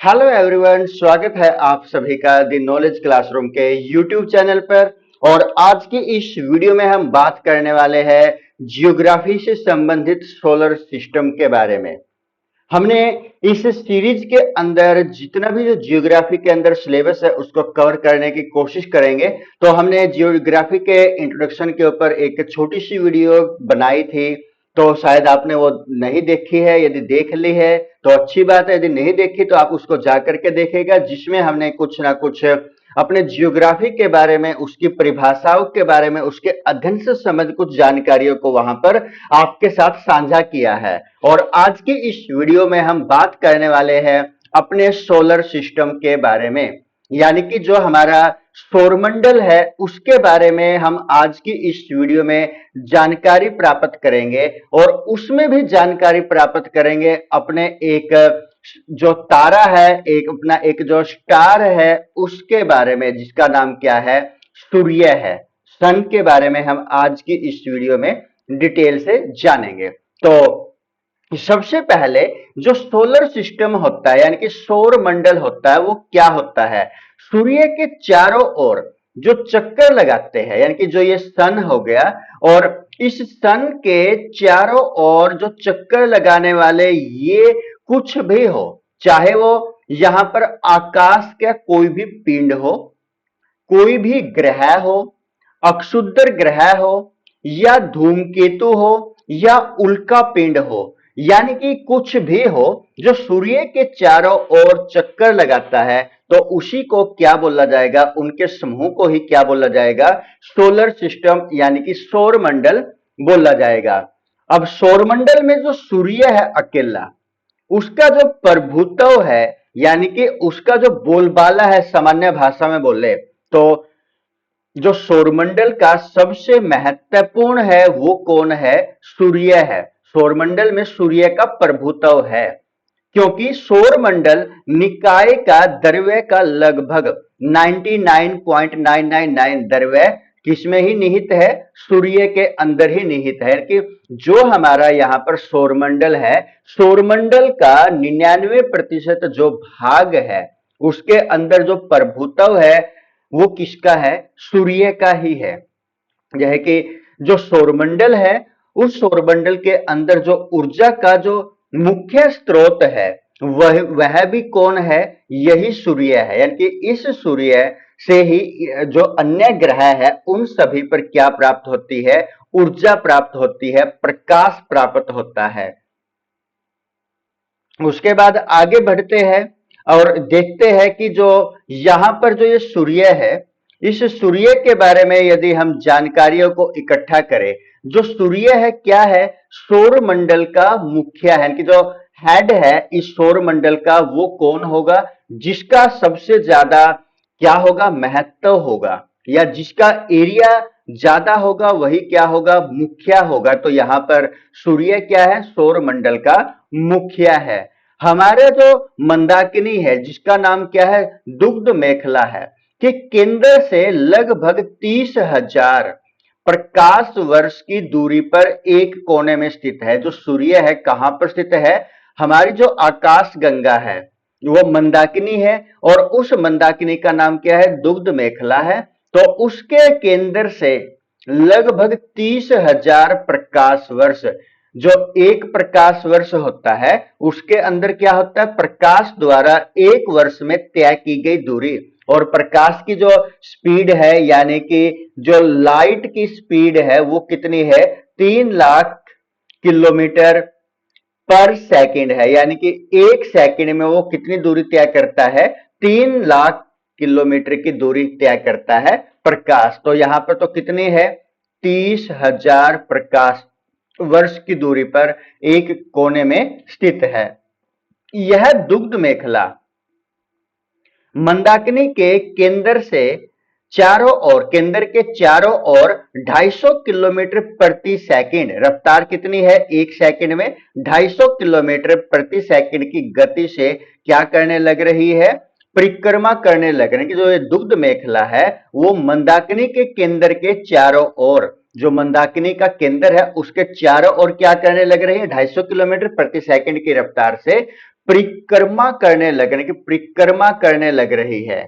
Hello everyone, स्वागत है आप सभी का द नॉलेज क्लासरूम के यूट्यूब चैनल पर। और आज की इस वीडियो में हम बात करने वाले हैं जियोग्राफी से संबंधित सोलर सिस्टम के बारे में। हमने इस सीरीज के अंदर जितना भी जो जियोग्राफी के अंदर सिलेबस है उसको कवर करने की कोशिश करेंगे। तो हमने जियोग्राफी के इंट्रोडक्शन के ऊपर एक छोटी सी वीडियो बनाई थी, तो शायद आपने वो नहीं देखी है। यदि देख ली है तो अच्छी बात है, यदि नहीं देखी तो आप उसको जाकर के देखेगा, जिसमें हमने कुछ ना कुछ अपने जियोग्राफी के बारे में, उसकी परिभाषाओं के बारे में, उसके अध्ययन से संबंधित कुछ जानकारियों को वहां पर आपके साथ साझा किया है। और आज की इस वीडियो में हम बात करने वाले हैं अपने सोलर सिस्टम के बारे में, यानी कि जो हमारा सौरमंडल है उसके बारे में हम आज की इस वीडियो में जानकारी प्राप्त करेंगे। और उसमें भी जानकारी प्राप्त करेंगे अपने एक जो तारा है, एक अपना एक जो स्टार है उसके बारे में, जिसका नाम क्या है, सूर्य है। सन के बारे में हम आज की इस वीडियो में डिटेल से जानेंगे। तो सबसे पहले जो सोलर सिस्टम होता है यानी कि सौर मंडल होता है वो क्या होता है। सूर्य के चारों ओर जो चक्कर लगाते हैं, यानी कि जो ये सन हो गया, और इस सन के चारों ओर जो चक्कर लगाने वाले ये कुछ भी हो, चाहे वो यहां पर आकाश का कोई भी पिंड हो, कोई भी ग्रह हो, अक्षुद्र ग्रह हो, या धूमकेतु हो, या उल्का पिंड हो, यानी कि कुछ भी हो जो सूर्य के चारों ओर चक्कर लगाता है, तो उसी को क्या बोला जाएगा, उनके समूह को ही क्या बोला जाएगा, सोलर सिस्टम यानी कि सौर मंडल बोला जाएगा। अब सौरमंडल में जो सूर्य है अकेला, उसका जो प्रभुत्व है, यानी कि उसका जो बोलबाला है, सामान्य भाषा में बोले तो जो सौरमंडल का सबसे महत्वपूर्ण है वो कौन है, सूर्य है। सौरमंडल में सूर्य का प्रभुत्व है, क्योंकि सौरमंडल निकाय का द्रव्य का लगभग 99.999 द्रव्य किसमें ही निहित है, सूर्य के अंदर ही निहित है। कि जो हमारा यहाँ पर सौरमंडल है, सौरमंडल का 99% जो भाग है उसके अंदर जो प्रभुत्व है वो किसका है, सूर्य का ही है। यह कि जो सौरमंडल है, उस सौरमंडल के अंदर जो ऊर्जा का जो मुख्य स्रोत है वह भी कौन है, यही सूर्य है। यानी कि इस सूर्य से ही जो अन्य ग्रह है उन सभी पर क्या प्राप्त होती है, ऊर्जा प्राप्त होती है, प्रकाश प्राप्त होता है। उसके बाद आगे बढ़ते हैं और देखते हैं कि जो यहां पर जो ये सूर्य है, इस सूर्य के बारे में यदि हम जानकारियों को इकट्ठा करें, जो सूर्य है क्या है, सौर मंडल का मुखिया है कि जो हेड है इस सौर मंडल का, वो कौन होगा, जिसका सबसे ज्यादा क्या होगा, महत्व होगा, या जिसका एरिया ज्यादा होगा वही क्या होगा, मुखिया होगा। तो यहां पर सूर्य क्या है, सौर मंडल का मुखिया है। हमारे जो मंदाकिनी है जिसका नाम क्या है, दुग्ध मेखला है, कि केंद्र से लगभग 30,000 प्रकाश वर्ष की दूरी पर एक कोने में स्थित है। जो सूर्य है कहां पर स्थित है, हमारी जो आकाश गंगा है वो मंदाकिनी है, और उस मंदाकिनी का नाम क्या है, दुग्ध मेखला है। तो उसके केंद्र से लगभग 30,000 प्रकाश वर्ष, जो एक प्रकाश वर्ष होता है उसके अंदर क्या होता है, प्रकाश द्वारा एक वर्ष में तय की गई दूरी। और प्रकाश की जो स्पीड है, यानी कि जो लाइट की स्पीड है वो कितनी है, 3 लाख किलोमीटर पर सेकंड है। यानी कि एक सेकंड में वो कितनी दूरी तय करता है, 3 लाख किलोमीटर की दूरी तय करता है प्रकाश। तो यहां पर तो कितनी है, 30,000 प्रकाश वर्ष की दूरी पर एक कोने में स्थित है। यह दुग्ध मेखला मंदाकिनी के केंद्र से चारों ओर, केंद्र के चारों ओर 250 किलोमीटर प्रति सेकंड, रफ्तार कितनी है, एक सेकंड में 250 किलोमीटर प्रति सेकंड की गति से क्या करने लग रही है, परिक्रमा करने लग रही है। कि जो ये दुग्ध मेखला है वो मंदाकिनी के केंद्र के चारों ओर, जो मंदाकिनी का केंद्र है उसके चारों ओर क्या करने लग रही है, 250 किलोमीटर प्रति सेकंड की रफ्तार से परिक्रमा करने लग, यानी कि परिक्रमा करने लग रही है।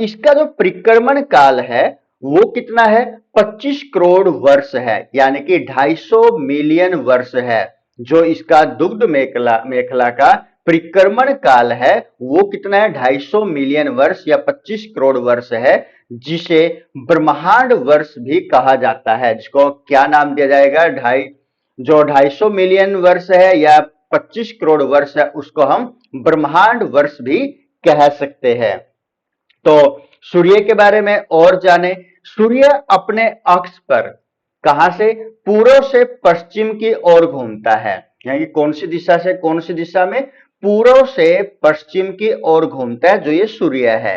इसका जो परिक्रमण काल है वो कितना है? 25 करोड़ वर्ष है, यानी कि 250 मिलियन वर्ष है। जो इसका दुग्ध मेखला मेखला का परिक्रमण काल है वो कितना है? 250 मिलियन वर्ष या 25 करोड़ वर्ष है, जिसे ब्रह्मांड वर्ष भी कहा जाता है। जिसको क्या नाम दिया जाएगा? जो 250 मिलियन वर्ष है या 25 करोड़ वर्ष है उसको हम ब्रह्मांड वर्ष भी कह सकते हैं। तो सूर्य के बारे में और जाने। सूर्य अपने अक्ष पर कहां से? पूर्व से पश्चिम की ओर घूमता है, यानी कौन सी दिशा से कौन सी दिशा में? पूर्व से पश्चिम की ओर घूमता है जो ये सूर्य है।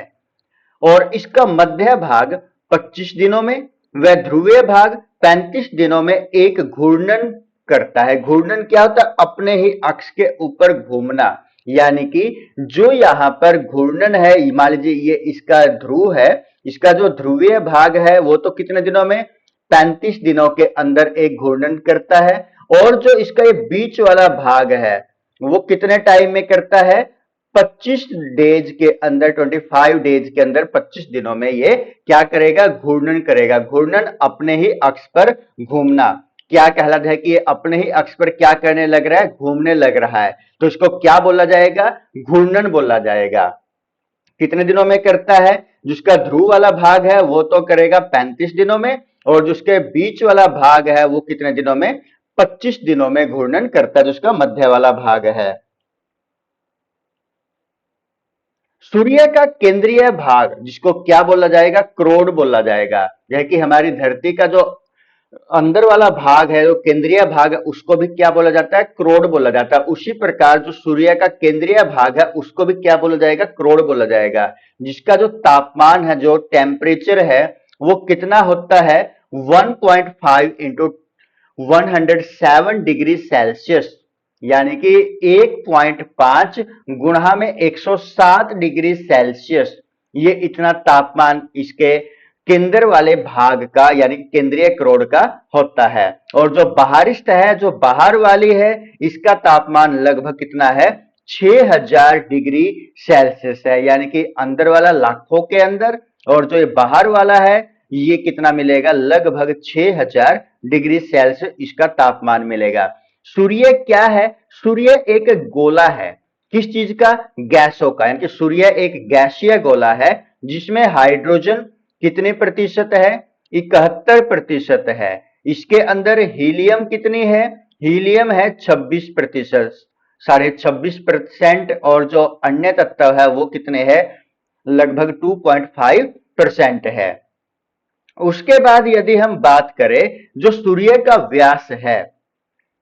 और इसका मध्य भाग 25 दिनों में व ध्रुवीय भाग 35 दिनों में एक घूर्णन करता है। घूर्णन क्या होता है? अपने ही अक्ष के ऊपर घूमना, यानी कि जो यहां पर घूर्णन है, मान लीजिए ये इसका ध्रुव है, इसका जो ध्रुवीय भाग है वो तो कितने दिनों में? 35 दिनों के अंदर एक घूर्णन करता है। और जो इसका ये बीच वाला भाग है वो कितने टाइम में करता है? 25 डेज के अंदर, 25 डेज के अंदर, 25 दिनों में ये क्या करेगा? घूर्णन करेगा। घूर्णन अपने ही अक्ष पर घूमना क्या कहलाता है? कि ये अपने ही अक्ष पर क्या करने लग रहा है? घूमने लग रहा है। तो इसको क्या बोला जाएगा? घूर्णन बोला जाएगा। कितने दिनों में करता है? जिसका ध्रुव वाला भाग है वो तो करेगा 35 दिनों में, और जिसके बीच वाला भाग है वो कितने दिनों में? 25 दिनों में घूर्णन करता है, जिसका मध्य वाला भाग है। सूर्य का केंद्रीय भाग जिसको क्या बोला जाएगा? क्रोड बोला जाएगा। यह कि हमारी धरती का जो अंदर वाला भाग है, जो केंद्रीय भाग है, उसको भी क्या बोला जाता है? क्रोड बोला जाता है। उसी प्रकार जो सूर्य का केंद्रीय भाग है उसको भी क्या बोला जाएगा? क्रोड बोला जाएगा। जिसका जो तापमान है, जो टेम्परेचर है, वो कितना होता है? 1.5 इंटू 107 डिग्री सेल्सियस, यानी कि 1.5 गुणा में 107 डिग्री सेल्सियस, ये इतना तापमान इसके केंद्र वाले भाग का, यानी केंद्रीय क्रोड का होता है। और जो बाहरी सतह है, जो बाहर वाली है, इसका तापमान लगभग कितना है? 6000 डिग्री सेल्सियस है, यानी कि अंदर वाला लाखों के अंदर, और जो ये बाहर वाला है ये कितना मिलेगा? लगभग 6000 डिग्री सेल्सियस इसका तापमान मिलेगा। सूर्य क्या है? सूर्य एक गोला है। किस चीज का? गैसों का, यानी कि सूर्य एक गैसीय गोला है जिसमें हाइड्रोजन कितने प्रतिशत है? 71% है। इसके अंदर हीलियम कितनी है? हीलियम है 26%, 26.5%, और जो अन्य तत्व है वो कितने हैं? लगभग 2.5% है। उसके बाद यदि हम बात करें, जो सूर्य का व्यास है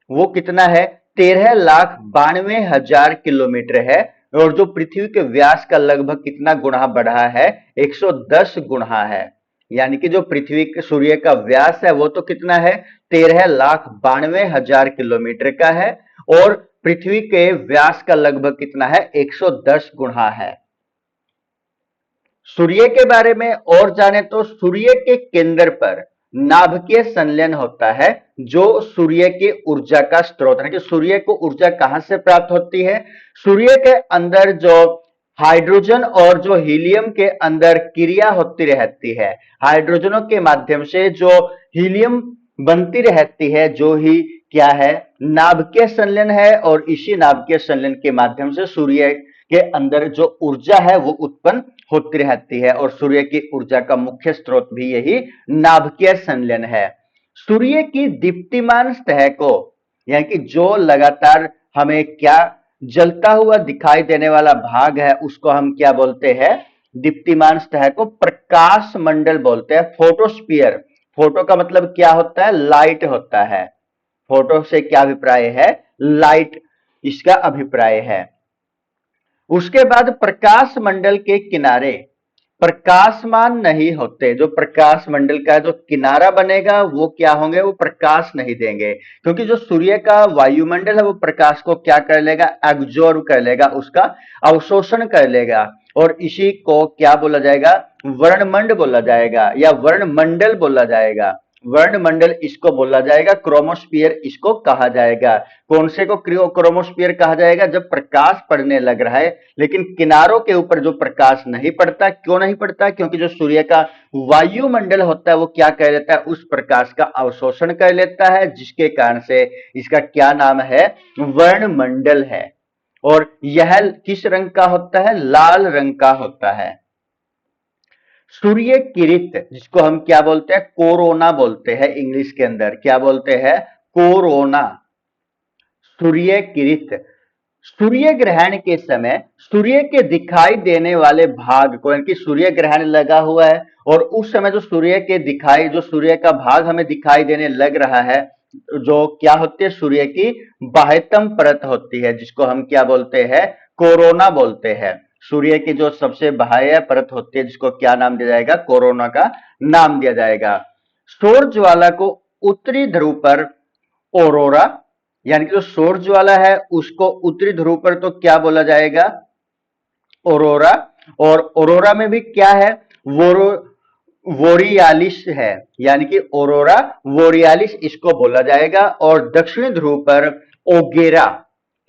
वो कितना है? 13,92,000 किलोमीटर है। और जो पृथ्वी के व्यास का लगभग कितना गुणा बढ़ा है? 110 गुणा है। यानी कि जो पृथ्वी के सूर्य का व्यास है वो तो कितना है? 13,92,000 किलोमीटर का है, और पृथ्वी के व्यास का लगभग कितना है? 110 गुणा है। सूर्य के बारे में और जाने तो सूर्य के केंद्र पर नाभिकीय संलयन होता है, जो सूर्य की ऊर्जा का स्रोत है। कि सूर्य को ऊर्जा कहां से प्राप्त होती है? सूर्य के अंदर जो हाइड्रोजन और जो हीलियम के अंदर क्रिया होती रहती है, हाइड्रोजनों के माध्यम से जो हीलियम बनती रहती है, जो ही क्या है? नाभिकीय संलयन है। और इसी नाभिकीय संलयन के माध्यम से सूर्य के अंदर जो ऊर्जा है वो उत्पन्न होती रहती है, और सूर्य की ऊर्जा का मुख्य स्रोत भी यही नाभिकीय संलयन है। सूर्य की दीप्तिमान सतह को, यानी कि जो लगातार हमें क्या जलता हुआ दिखाई देने वाला भाग है, उसको हम क्या बोलते हैं? दीप्तिमान सतह को प्रकाश मंडल बोलते हैं, फोटोस्फीयर। फोटो का मतलब क्या होता है? लाइट होता है। फोटो से क्या अभिप्राय है? लाइट इसका अभिप्राय है। उसके बाद प्रकाश मंडल के किनारे प्रकाशमान नहीं होते। जो प्रकाश मंडल का जो किनारा बनेगा वो क्या होंगे? वो प्रकाश नहीं देंगे, क्योंकि जो सूर्य का वायुमंडल है वो प्रकाश को क्या कर लेगा? एब्जॉर्ब कर लेगा, उसका अवशोषण कर लेगा। और इसी को क्या बोला जाएगा? वर्णमंड बोला जाएगा या वर्णमंडल बोला जाएगा। वर्णमंडल इसको बोला जाएगा, क्रोमोस्फीयर इसको कहा जाएगा। कौन से को क्रोमोस्फीयर कहा जाएगा? जब प्रकाश पड़ने लग रहा है लेकिन किनारों के ऊपर जो प्रकाश नहीं पड़ता। क्यों नहीं पड़ता? क्योंकि जो सूर्य का वायुमंडल होता है वो क्या कर लेता है? उस प्रकाश का अवशोषण कर लेता है, जिसके कारण से इसका क्या नाम है? वर्णमंडल है। और यह किस रंग का होता है? लाल रंग का होता है। सूर्य किरित जिसको हम क्या बोलते हैं? कोरोना बोलते हैं इंग्लिश के अंदर। क्या बोलते हैं? कोरोना। सूर्य किरित। सूर्य ग्रहण के समय सूर्य के दिखाई देने वाले भाग को, यानी कि सूर्य ग्रहण लगा हुआ है और उस समय जो सूर्य का भाग हमें दिखाई देने लग रहा है, जो क्या होती है? सूर्य की बाह्यतम परत होती है, जिसको हम क्या बोलते हैं? कोरोना बोलते हैं। सूर्य की जो सबसे बाह्य परत होती है, जिसको क्या नाम दिया जाएगा? कोरोना का नाम दिया जाएगा। सौर ज्वाला को उत्तरी ध्रुव पर औरोरा, यानी कि जो सौर ज्वाला है उसको उत्तरी ध्रुव पर तो क्या बोला जाएगा? औरोरा। और औरोरा में भी क्या है? वो वोरियालिस है, यानी कि औरोरा वोरियालिस इसको बोला जाएगा। और दक्षिणी ध्रुव पर ओगेरा,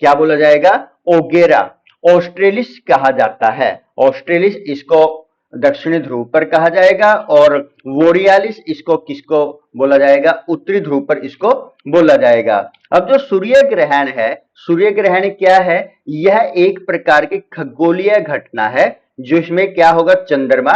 क्या बोला जाएगा? ओगेरा। ऑस्ट्रेलिस कहा जाता है। ऑस्ट्रेलिस इसको दक्षिणी ध्रुव पर कहा जाएगा और वोरियालिस इसको किसको बोला जाएगा? उत्तरी ध्रुव पर इसको बोला जाएगा। अब जो सूर्य ग्रहण है, सूर्य ग्रहण क्या है? यह एक प्रकार की खगोलीय घटना है, जिसमें क्या होगा? चंद्रमा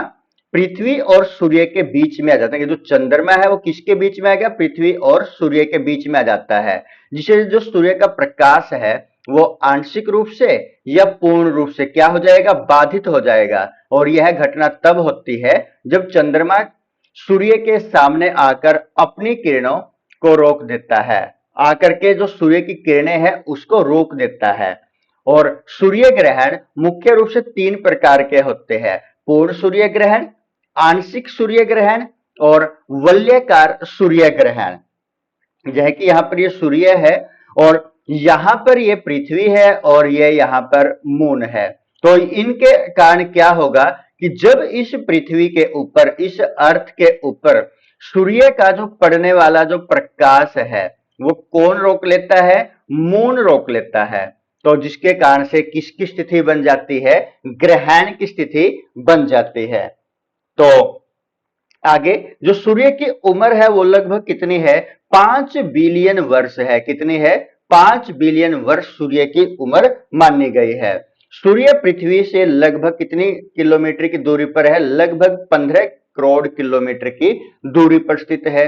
पृथ्वी और सूर्य के बीच में आ जाता है। जो चंद्रमा है वो किसके बीच में आ गया? पृथ्वी और सूर्य के बीच में आ जाता है, जिसे जो सूर्य का प्रकाश है वो आंशिक रूप से या पूर्ण रूप से क्या हो जाएगा? बाधित हो जाएगा। और यह घटना तब होती है जब चंद्रमा सूर्य के सामने आकर अपनी किरणों को रोक देता है, आकर के जो सूर्य की किरणें हैं उसको रोक देता है। और सूर्य ग्रहण मुख्य रूप से तीन प्रकार के होते हैं: पूर्ण सूर्य ग्रहण, आंशिक सूर्य ग्रहण और वलयाकार सूर्य ग्रहण। यह कि यहाँ पर ये सूर्य है और यहाँ पर ये पृथ्वी है और ये यहाँ पर मून है। तो इनके कारण क्या होगा कि जब इस पृथ्वी के ऊपर, इस अर्थ के ऊपर सूर्य का जो पड़ने वाला जो प्रकाश है वो कौन रोक लेता है? मून रोक लेता है। तो जिसके कारण से किसकी स्थिति बन जाती है? ग्रहण की स्थिति बन जाती है। तो आगे जो सूर्य की उम्र है वो लगभग कितनी है? 5 बिलियन वर्ष है। कितनी है? 5 बिलियन वर्ष सूर्य की उम्र मानी गई है। सूर्य पृथ्वी से लगभग कितनी किलोमीटर की दूरी पर है? लगभग 15 करोड़ किलोमीटर की दूरी पर स्थित है।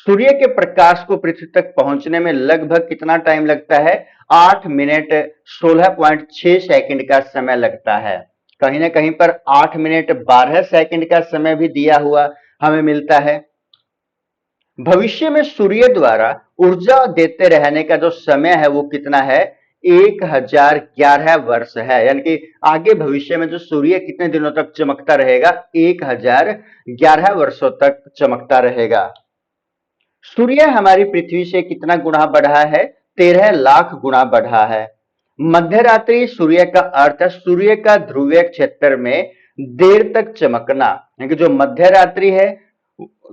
सूर्य के प्रकाश को पृथ्वी तक पहुंचने में लगभग कितना टाइम लगता है? 8 मिनट 16.6 सेकंड का समय लगता है। कहीं ना कहीं पर 8 मिनट 12 सेकंड का समय भी दिया हुआ हमें मिलता है। भविष्य में सूर्य द्वारा ऊर्जा देते रहने का जो समय है वो कितना है? 1011 वर्ष है। यानी कि आगे भविष्य में जो सूर्य कितने दिनों तक चमकता रहेगा? 1011 वर्षों तक चमकता रहेगा। सूर्य हमारी पृथ्वी से कितना गुना बढ़ा है? 13 लाख गुना बढ़ा है। मध्य रात्रि सूर्य का अर्थ है सूर्य का ध्रुवीय क्षेत्र में देर तक चमकना, यानी कि जो मध्य रात्रि है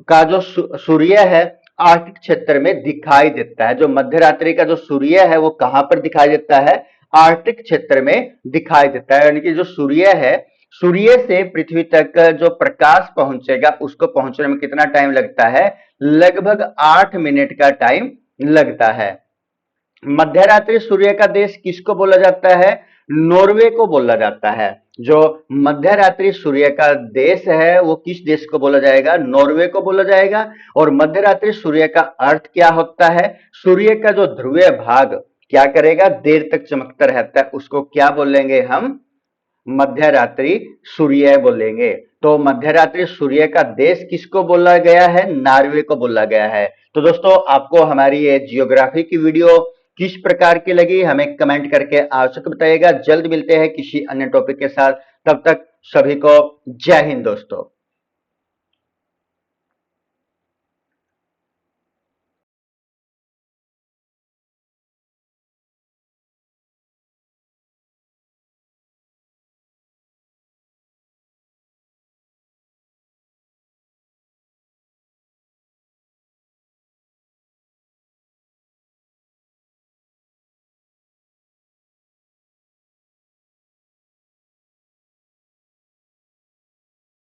का जो सूर्य है आर्कटिक क्षेत्र में दिखाई देता है। जो मध्य रात्रि का जो सूर्य है वो कहां पर दिखाई देता है? आर्कटिक क्षेत्र में दिखाई देता है। यानी कि जो सूर्य है, सूर्य से पृथ्वी तक जो प्रकाश पहुंचेगा उसको पहुंचने में कितना टाइम लगता है? लगभग 8 मिनट का टाइम लगता है। मध्य रात्रि सूर्य का देश किसको बोला जाता है? नॉर्वे को बोला जाता है। जो मध्य रात्रि सूर्य का देश है वो किस देश को बोला जाएगा? नॉर्वे को बोला जाएगा। और मध्य रात्रि सूर्य का अर्थ क्या होता है? सूर्य का जो ध्रुवीय भाग क्या करेगा? देर तक चमकता रहता है, उसको क्या बोलेंगे हम? मध्य रात्रि सूर्य बोलेंगे। तो मध्य रात्रि सूर्य का देश किसको बोला गया है? नॉर्वे को बोला गया है। तो दोस्तों आपको हमारी ये जियोग्राफी की वीडियो किस प्रकार की लगी हमें कमेंट करके आवश्यक बताइएगा। जल्द मिलते हैं किसी अन्य टॉपिक के साथ, तब तक सभी को जय हिंद दोस्तों।